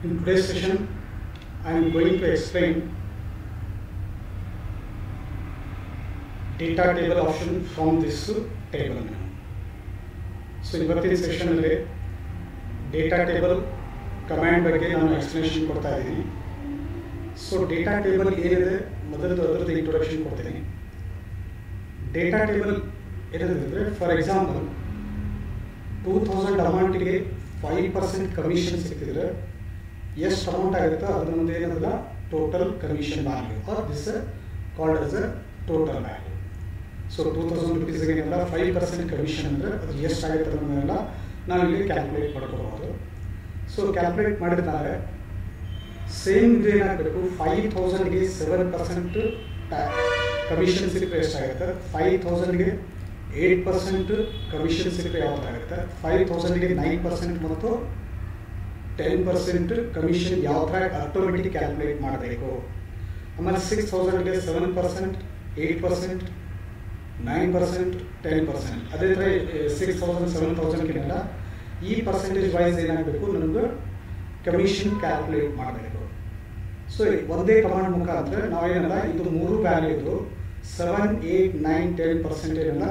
In today's session, I am going to explain data table option from this table. So ಇವತ್ತಿನ session ಅಲ್ಲಿ data table command ಬಗ್ಗೆ ನಾನು explanation ಕೊಡ್ತಾ ಇದ್ದೀನಿ. So data table ಏನಿದೆ ಮೊದಲದು ಅದರದ್ದು ಇಂಟ್ರೊಡಕ್ಷನ್ ಕೊಡ್ತೀನಿ. ಡೇಟಾ ಟೇಬಲ್ ಏನಿದೆ, ಫಾರ್ ಎಕ್ಸಾಂಪಲ್ 2000 ಅಮೌಂಟಿಗೆ 5% ಕಮಿಷನ್ ಸಿಕ್ಕಿದ್ರೆ ಎಷ್ಟು ಅಮೌಂಟ್ ಆಗುತ್ತೆ ಅದನ್ನೊಂದು ಏನಲ್ಲ total commission value, or this called as a total value. So 2000 ರೂಪೀಸ್ಗೆ ಏನೆಲ್ಲ 5% ಕಮಿಷನ್ ಅಂದರೆ ಅದು ಎಷ್ಟಾಗುತ್ತೆ ಅನ್ನೋದನ್ನೆಲ್ಲ ನಾವು ಇಲ್ಲಿ ಕ್ಯಾಲ್ಕುಲೇಟ್ ಮಾಡ್ಕೋಬಹುದು. ಸೊ ಕ್ಯಾಲ್ಕುಲೇಟ್ ಮಾಡಿದಾಗ ಸೇಮ್ ಇದು ಏನಾಗಬೇಕು, 5000ಗೆ 7% ಕಮಿಷನ್ ಸಿಕ್ಕರೆ ಎಷ್ಟಾಗುತ್ತೆ, 5000ಗೆ 8% ಕಮಿಷನ್ ಸಿಕ್ಕರೆ ಯಾವ್ದಾಗುತ್ತೆ, 5000ಗೆ 9% ಮತ್ತು 10% ಕಮಿಷನ್ ಯಾವ ಥರ ಆಟೋಮೆಟಿಕ್ ಕ್ಯಾಲ್ಕುಲೇಟ್ ಮಾಡಬೇಕು. ಆಮೇಲೆ 6000ಗೆ 7%, 8%, 9%, 10%. ಅದೇ ಥರ 6000, 7000ಗೆಲ್ಲ ಈ ಪರ್ಸೆಂಟೇಜ್ ವೈಸ್ ಏನಾಗಬೇಕು, ನಮ್ಗೆ ಕಮಿಷನ್ ಕ್ಯಾಲ್ಕುಲೇಟ್ ಮಾಡಬೇಕು. ಸೊ ಒಂದೇ ಕಮಾಂಡ್ ಮುಖಾಂತರ ನಾವೇನಲ್ಲ ಇದು 3 ವ್ಯಾಲ್ಯೂದು 7, 8, 9, 10% ಏನೆಲ್ಲ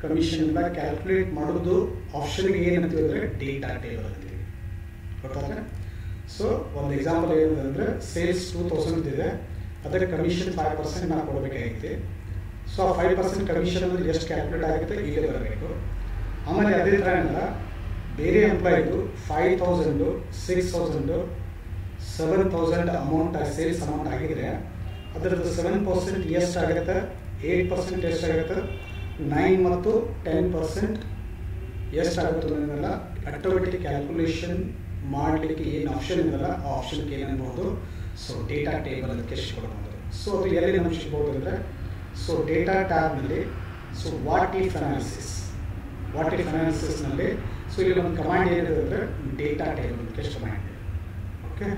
ಕಮಿಷನ್ ಎಲ್ಲ ಕ್ಯಾಲ್ಕುಲೇಟ್ ಮಾಡೋದು ಆಪ್ಷನ್ಗೆ ಏನಂತೀವಿ ಅಂದರೆ ಡೇಟಾ ಟೇಬಲ್ ಅಂತೀವಿ. ಗೊತ್ತಾದ್ರೆ? ಸೊ ಒಂದು ಎಕ್ಸಾಂಪಲ್ ಏನಂದರೆ ಸೇಲ್ಸ್ 2000 ಇದೆ, ಅದರ ಕಮಿಷನ್ 5% ನಾವು ಕೊಡಬೇಕಾಗಿದೆ. ಸೊ ಆ 5% ಕಮಿಷನ್ ಅಂದರೆ ಎಷ್ಟು ಕ್ಯಾಲ್ಕುಲೇಟ್ ಆಗುತ್ತೆ ಇಲ್ಲೇ ಬರಬೇಕು. ಆಮೇಲೆ ಅದೇ ಥರ ಏನಲ್ಲ ಬೇರೆ ಎಂಪ್ಲಾಯಿದು 5000, 6000, 7000 ಅಮೌಂಟ್ ಸೇಲ್ಸ್ ಅಮೌಂಟ್ ಆಗಿದ್ರೆ ಅದರದ್ದು 7% ಎಷ್ಟಾಗುತ್ತೆ, 8% ಎಷ್ಟಾಗುತ್ತೆ, 9 ಮತ್ತು 10% ಎಷ್ಟಾಗುತ್ತೆ ಅನ್ನೋದನ್ನೆಲ್ಲ ಆಟೋಮೆಟಿಕ್ ಕ್ಯಾಲ್ಕುಲೇಷನ್ ಮಾಡಲಿಕ್ಕೆ ಏನು ಆಪ್ಷನ್ ಇದೆಯಲ್ಲ ಆ ಆಪ್ಷನ್ಗೆ ಏನನ್ಬೋದು, ಸೊ ಡೇಟಾ ಟೇಬಲ್ ಅದಕ್ಕೆ ಕೊಡ್ಬೋದು. ಸೊ ಅದು ಎಲ್ಲಿ ನಮ್ಗೆ ಸಿಗ್ಬೋದು ಅಂದರೆ, ಸೊ ಡೇಟಾ ಟ್ಯಾಬ್ನಲ್ಲಿ ಸೊ ವಾಟ್ ಇಫ್ ಅನಾಲಿಸಿಸ್ನಲ್ಲಿ ಸೊ ಇಲ್ಲಿ ಒಂದು ಕಮಾಂಡ್ ಏನಿದೆ ಅಂದರೆ ಡೇಟಾ ಟೇಬಲ್ ಕೆಸ್ಟ್ command. Okay,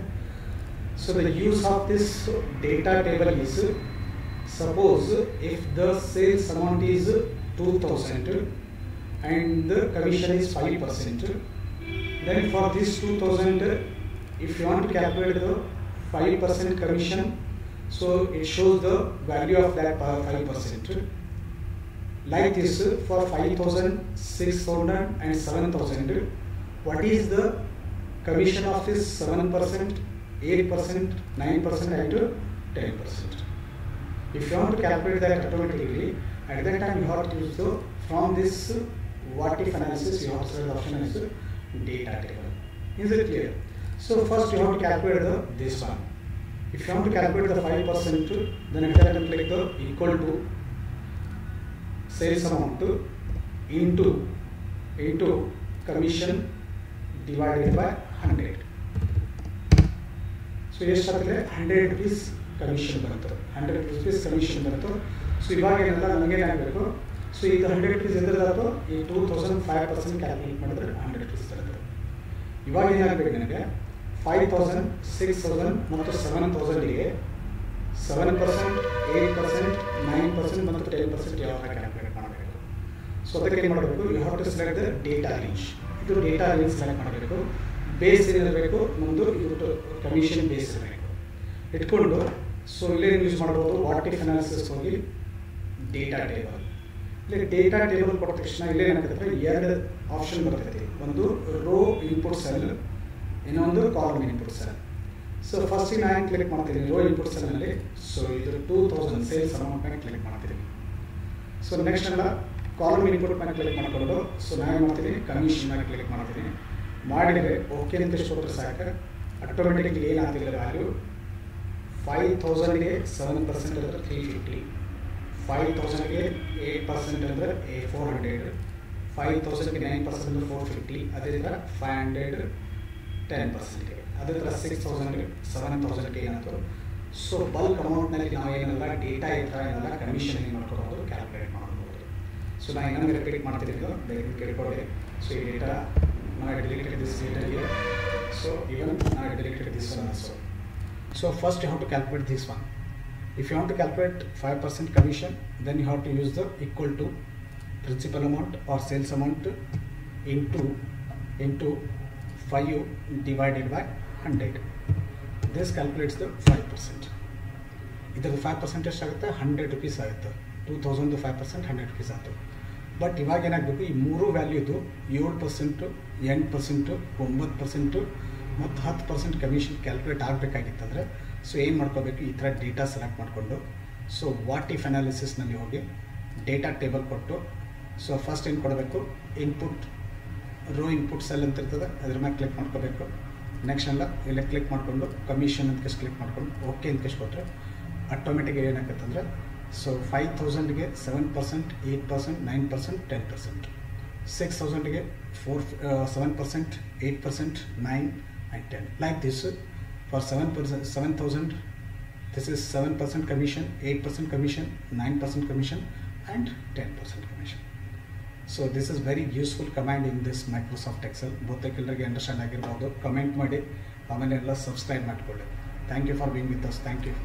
so the use of this data table is, suppose if the sales amount is 2000 and the commission is 5%, then for this 2000 if you want to calculate the 5% commission, so it shows the value of that 5%. Like this, for 5000, 6000 and 7000, what is the commission of this 7%, 8%, 9% and 10%? If you want to calculate that automatically, at that time you have to use the, from this what if analysis, you have to select the option as data table. Is it clear? So first you have to calculate this one. If you want to calculate the 5%, then at that time click the equal to sales amount into commission divided by 100. So ಎಷ್ಟಾಗುತ್ತೆ, 100 rupees commission ಬರುತ್ತೆ, 100 rupees commission ಬರುತ್ತೆ. So ಇವಾಗ ಏನೆಲ್ಲ ನಮಗೇನಾಗಬೇಕು, so ಇದು 100 rupees ಎದುರದಾತು ಈ 2000 5% calculate ಮಾಡಿದ್ರೆ 100 rupees ಬರುತ್ತೆ. ಇವಾಗ ಏನಾಗಬೇಕು ನನಗೆ 5000, 6000 ಮತ್ತು 7000ಗೆ 7%, 8%, 9% ಮತ್ತು 10% ಯಾವ ಥರ ಕ್ಯಾಲ್ಕುಲೇಟ್ ಮಾಡಬೇಕು. ಸೊ ಅದಕ್ಕೆ ಏನು ಮಾಡಬೇಕು, you have to select the data range. ಇದು ಡೇಟಾ ರೇಂಜ್ ಸೆಲೆಕ್ಟ್ ಮಾಡಬೇಕು. ಬೇಸ್ ಏನಿರಬೇಕು, ಮುಂದೆ ಇದು ಕಮಿಷನ್ ಬೇಸ್ ಇರಬೇಕು ಇಟ್ಕೊಂಡು. ಸೊ ಇಲ್ಲೇ ಯೂಸ್ ಮಾಡ್ಬೋದು ವಾಟ್ ಇಫ್ ಅನಾಲಿಸಿಸ್ ಹೋಗಿ ಡೇಟಾ ಟೇಬಲ್. ಇಲ್ಲಿ ಡೇಟಾ ಟೇಬಲ್ ಕೊಟ್ಟ ತಕ್ಷಣ ಇಲ್ಲೇ ಏನಾಗುತ್ತೆ, 2 ಆಪ್ಷನ್ ಬರ್ತೈತಿ. ಒಂದು ರೋ ಇನ್ಪುಟ್ ಸೆಲ್, ಇನ್ನೊಂದು column input cell. So first ನಾನು ಕ್ಲಿಕ್ ಮಾಡ್ತೀನಿ ರೋ ಇನ್ಪುಟ್ ಸೆಲ್ನಲ್ಲಿ. ಸೊ ಇದು 2000 ಸೇಲ್ಸ್ ಅಮೌಂಟ್ ಮೇಲೆ ಕ್ಲಿಕ್ ಮಾಡ್ತೀನಿ. ಸೊ ನೆಕ್ಸ್ಟ್ ಎಲ್ಲ ಕಾಲಮ್ ಇನ್ಪುಟ್ ಮೇಲೆ ಕ್ಲಿಕ್ ಮಾಡಿಕೊಂಡು, ಸೊ ನಾನು ಮಾಡ್ತೀನಿ ಕಮಿಷನ್ ಮೇಲೆ ಕ್ಲಿಕ್ ಮಾಡ್ತೀನಿ. ಮಾಡಿದರೆ ಓಕೆ ಅಂತ ಕೊಟ್ಟರೆ ಸಾಕು, ಆಟೋಮೆಟಿಕ್ಲಿ ಏನಾಗ್ತಿಲ್ಲ ವ್ಯಾಲ್ಯೂ 5000ಗೆ 7% ಅಂದರೆ 350, 5000ಗೆ 8% ಅಂದರೆ 400, 5000ಗೆ 9% ಅಂದರೆ 450, ಅದೇ ಥರ 500 10%ಗೆ, ಅದೇ ಥರ 6000ಗೆ 7000ಗೆ ಏನಾದರೂ. ಸೊ ಬಲ್ಕ್ ಅಮೌಂಟ್ನಲ್ಲಿ ನಾವು ಏನೆಲ್ಲ ಡೇಟಾ ಈ ಥರ ಏನೆಲ್ಲ ಕಮಿಷನ್ ಏನು ಮಾಡ್ಕೊಬೋದು, ಕ್ಯಾಲ್ಕುಲೇಟ್ ಮಾಡ್ಬೋದು. ಸೊ ನಾನು ಇನ್ನೊಂದು ರಿಪೀಟ್ ಮಾಡ್ತೀನಿ, ದಯವಿಟ್ಟು ಕೇಳ್ಕೊಳ್ಳಿ. ಸೊ ಈ ಡೇಟಾ ನಾವು deleted this data here. So even now I deleted this one also. So first you have to calculate this one. If you want to calculate 5% commission, then you have to use the equal to principal amount or sales amount into 5 divided by 100. This calculates the 5%. ಇದರದ್ದು 5% ಎಷ್ಟಾಗುತ್ತೆ? 100 rupees ಆಗುತ್ತೆ. 2000 5%, 100 rupees ಆಯಿತು. But ಇವಾಗ ಏನಾಗಬೇಕು, ಈ ಮೂರು ವ್ಯಾಲ್ಯೂದು 7%, 8%, 9% ಮತ್ತು 10% commission calculate ಆಗಬೇಕಾಗಿತ್ತಂದರೆ so ಏನು ಮಾಡ್ಕೋಬೇಕು, ಈ ಥರ ಡೇಟಾ ಸೆಲೆಕ್ಟ್ ಮಾಡಿಕೊಂಡು ಸೊ ವಾಟ್ ಇಫ್ ಅನಾಲಿಸಿಸ್ನಲ್ಲಿ ಹೋಗಿ ಡೇಟಾ ಟೇಬಲ್ ಕೊಟ್ಟು ಸೊ ಫಸ್ಟ್ ಏನು ಕೊಡಬೇಕು, ಇನ್ಪುಟ್ ರೋ ಇನ್ಪುಟ್ ಸೆಲ್ ಅಂತ ಇರ್ತದೆ, ಅದ್ರ ಮೇಲೆ ಕ್ಲಿಕ್ ಮಾಡ್ಕೋಬೇಕು. ನೆಕ್ಸ್ಟ್ ಎಲ್ಲ ಇಲ್ಲ ಕ್ಲಿಕ್ ಮಾಡಿಕೊಂಡು ಕಮಿಷನ್ ಅಂತ ಕ್ಲಿಕ್ ಮಾಡ್ಕೊಂಡು ಓಕೆ ಅಂತ ಕೊಟ್ಟರೆ ಆಟೋಮೆಟಿಕ್ ಏನಾಗುತ್ತೆ ಅಂದರೆ so 5000ಗೆ 7%, 8%, 9%, 10%, 6000ಗೆ 7%, 8%, 9 and 10. Like this, for 7,000, this is 7% commission, 8% commission, 9% commission, and 10% commission. So this is very useful command in this Microsoft Excel. ಬಹುತೇಕರಿಗೆ ಅಂಡರ್ಸ್ಟ್ಯಾಂಡ್ ಆಗಿರ್ಬೋದು. ಕಮೆಂಟ್ ಮಾಡಿ, ಆಮೇಲೆ ಎಲ್ಲ ಸಬ್ಸ್ಕ್ರೈಬ್ ಮಾಡಿಕೊಳ್ಳಿ. Thank you for being with us. Thank you.